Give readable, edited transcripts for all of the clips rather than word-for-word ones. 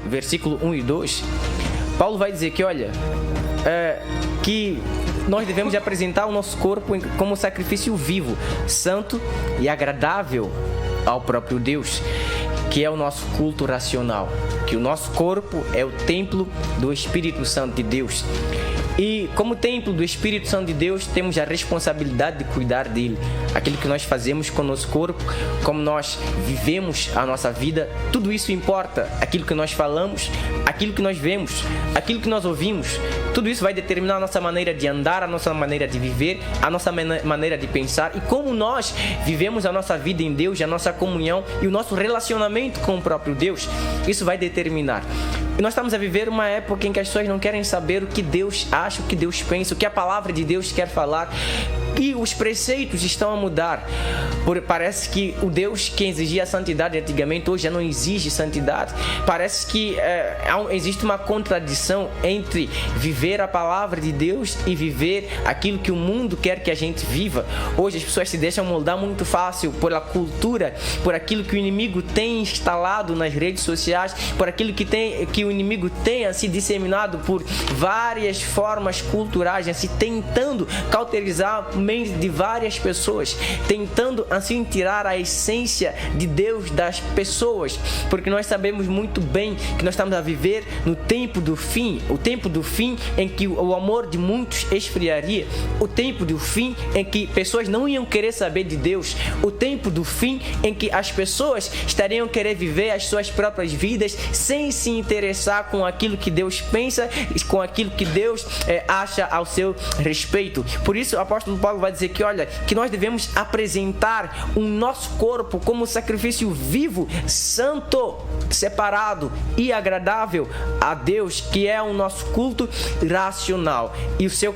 versículo 1 e 2, Paulo vai dizer que, olha, que nós devemos apresentar o nosso corpo como sacrifício vivo, santo e agradável ao próprio Deus, que é o nosso culto racional, que o nosso corpo é o templo do Espírito Santo de Deus. E como templo do Espírito Santo de Deus, temos a responsabilidade de cuidar dele. Aquilo que nós fazemos com o nosso corpo, como nós vivemos a nossa vida, tudo isso importa. Aquilo que nós falamos, aquilo que nós vemos, aquilo que nós ouvimos, tudo isso vai determinar a nossa maneira de andar, a nossa maneira de viver, a nossa maneira de pensar e como nós vivemos a nossa vida em Deus, a nossa comunhão e o nosso relacionamento com o próprio Deus. Isso vai determinar. E nós estamos a viver uma época em que as pessoas não querem saber o que Deus acha, o que Deus pensa, o que a palavra de Deus quer falar. E os preceitos estão a mudar. Parece que o Deus que exigia a santidade antigamente, hoje já não exige santidade. Parece que existe uma contradição entre viver a palavra de Deus e viver aquilo que o mundo quer que a gente viva. Hoje as pessoas se deixam moldar muito fácil pela cultura, por aquilo que o inimigo tem instalado nas redes sociais, por aquilo que o inimigo tem assim disseminado por várias formas culturais, assim tentando cauterizar de várias pessoas, tentando assim tirar a essência de Deus das pessoas, porque nós sabemos muito bem que nós estamos a viver no tempo do fim, o tempo do fim em que o amor de muitos esfriaria, o tempo do fim em que pessoas não iam querer saber de Deus, o tempo do fim em que as pessoas estariam querer viver as suas próprias vidas sem se interessar com aquilo que Deus pensa, com aquilo que Deus acha ao seu respeito. Por isso o apóstolo Paulo vai dizer que, olha, que nós devemos apresentar o nosso corpo como sacrifício vivo, santo, separado e agradável a Deus, que é o nosso culto racional. E o seu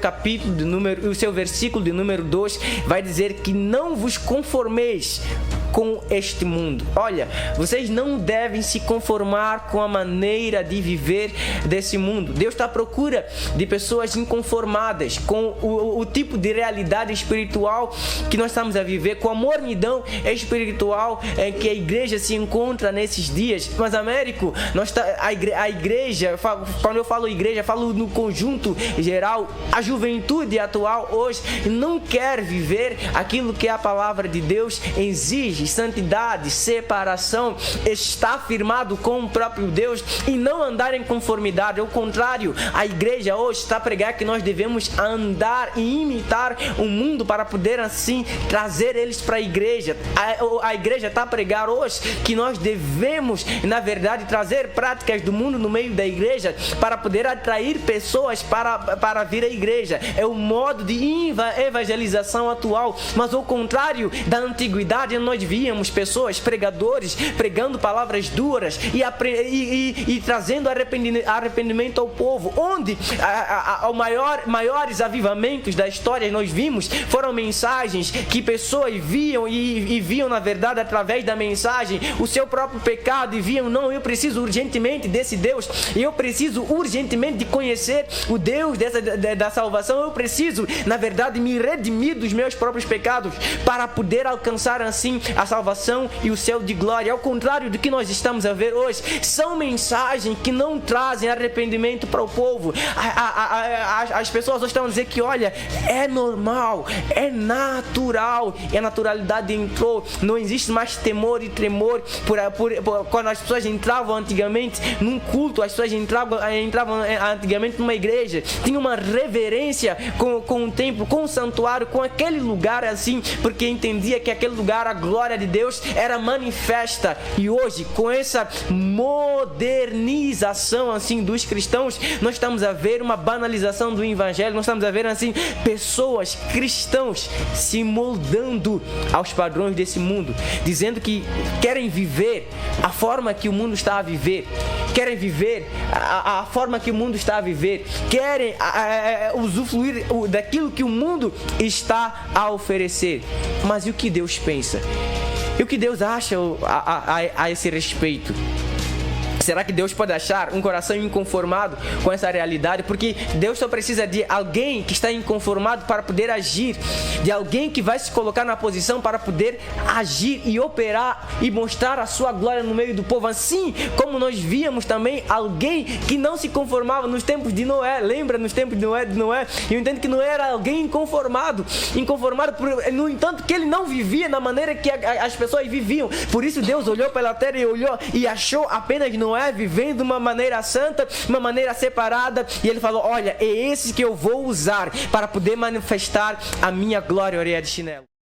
versículo de número 2 vai dizer que não vos conformeis com este mundo. Olha, vocês não devem se conformar com a maneira de viver desse mundo. Deus está à procura de pessoas inconformadas com o tipo de realidade espiritual que nós estamos a viver, com a mornidão espiritual em que a igreja se encontra nesses dias. Mas, Américo, a igreja, quando eu falo igreja, falo no conjunto geral, a juventude atual hoje não quer viver aquilo que a palavra de Deus exige. Santidade, separação, está firmado com o próprio Deus e não andar em conformidade. Ao contrário, a igreja hoje está a pregar que nós devemos andar e imitar o mundo para poder assim trazer eles para a igreja. A igreja está a pregar hoje que nós devemos, na verdade, trazer práticas do mundo no meio da igreja para poder atrair pessoas para vir à igreja. É o modo de evangelização atual, mas ao contrário da antiguidade, nós víamos pessoas, pregadores, pregando palavras duras e trazendo arrependimento ao povo. Onde maiores avivamentos da história nós vimos foram mensagens que pessoas viam e viam, na verdade, através da mensagem, o seu próprio pecado e viam, não, eu preciso urgentemente desse Deus, eu preciso urgentemente de conhecer o Deus da salvação, eu preciso, na verdade, me redimir dos meus próprios pecados para poder alcançar assim a salvação e o céu de glória. Ao contrário do que nós estamos a ver hoje, são mensagens que não trazem arrependimento para o povo. As pessoas hoje estão a dizer que, olha, é normal, é natural, e a naturalidade entrou, não existe mais temor e tremor. Quando as pessoas entravam antigamente num culto, as pessoas entravam antigamente numa igreja, tinha uma reverência com o templo, com o santuário, com aquele lugar assim, porque entendia que aquele lugar, a glória de Deus era manifesta. E hoje, com essa modernização assim dos cristãos, nós estamos a ver uma banalização do evangelho, nós estamos a ver assim pessoas, cristãos, se moldando aos padrões desse mundo, dizendo que querem viver a forma que o mundo está a viver, querem viver a forma que o mundo está a viver, querem usufruir daquilo que o mundo está a oferecer. Mas e o que Deus pensa? E o que Deus acha a esse respeito? Será que Deus pode achar um coração inconformado com essa realidade? Porque Deus só precisa de alguém que está inconformado para poder agir, de alguém que vai se colocar na posição para poder agir e operar e mostrar a sua glória no meio do povo. Assim como nós víamos também alguém que não se conformava nos tempos de Noé. Lembra nos tempos de Noé? Eu entendo que Noé era alguém inconformado, no entanto que ele não vivia da maneira que as pessoas viviam. Por isso Deus olhou pela terra e olhou e achou apenas Noé vivendo de uma maneira santa, uma maneira separada, e ele falou: olha, é esse que eu vou usar para poder manifestar a minha glória, orelha de chinelo.